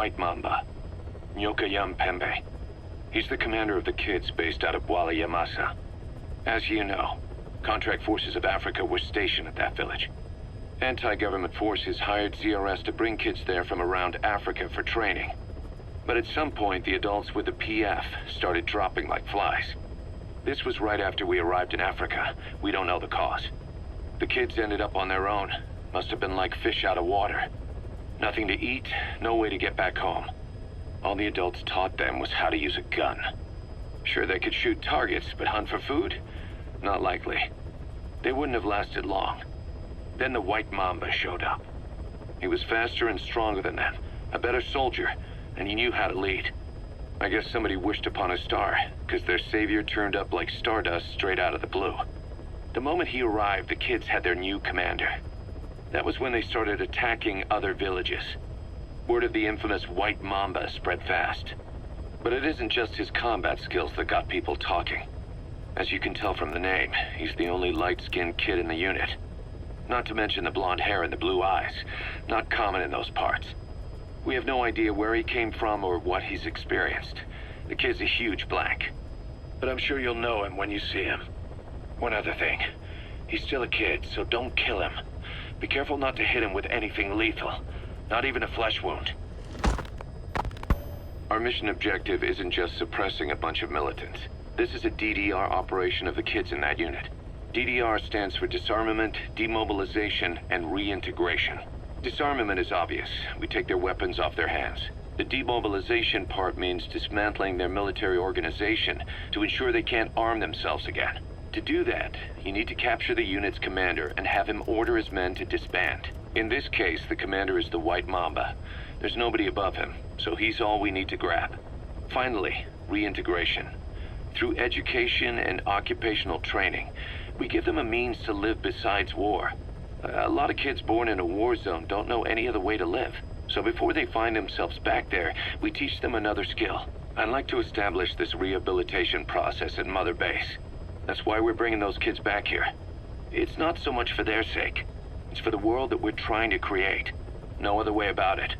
White Mamba, Nyokayam Pembe. He's the commander of the kids based out of Wala Yamasa. As you know, contract forces of Africa were stationed at that village. Anti-government forces hired ZRS to bring kids there from around Africa for training. But at some point, the adults with the PF started dropping like flies. This was right after we arrived in Africa. We don't know the cause. The kids ended up on their own. Must have been like fish out of water. Nothing to eat, no way to get back home. All the adults taught them was how to use a gun. Sure, they could shoot targets, but hunt for food? Not likely. They wouldn't have lasted long. Then the White Mamba showed up. He was faster and stronger than them, a better soldier, and he knew how to lead. I guess somebody wished upon a star, because their savior turned up like stardust straight out of the blue. The moment he arrived, the kids had their new commander. That was when they started attacking other villages. Word of the infamous White Mamba spread fast. But it isn't just his combat skills that got people talking. As you can tell from the name, he's the only light-skinned kid in the unit. Not to mention the blonde hair and the blue eyes. Not common in those parts. We have no idea where he came from or what he's experienced. The kid's a huge blank. But I'm sure you'll know him when you see him. One other thing. He's still a kid, so don't kill him. Be careful not to hit him with anything lethal. Not even a flesh wound. Our mission objective isn't just suppressing a bunch of militants. This is a DDR operation of the kids in that unit. DDR stands for disarmament, demobilization, and reintegration. Disarmament is obvious. We take their weapons off their hands. The demobilization part means dismantling their military organization to ensure they can't arm themselves again. To do that, you need to capture the unit's commander and have him order his men to disband. In this case, the commander is the White Mamba. There's nobody above him, so he's all we need to grab. Finally, reintegration. Through education and occupational training, we give them a means to live besides war. A lot of kids born in a war zone don't know any other way to live. So before they find themselves back there, we teach them another skill. I'd like to establish this rehabilitation process at Mother Base. That's why we're bringing those kids back here. It's not so much for their sake. It's for the world that we're trying to create. No other way about it.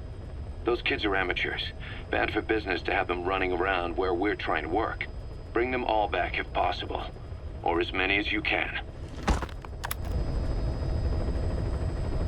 Those kids are amateurs. Bad for business to have them running around where we're trying to work. Bring them all back if possible. Or as many as you can.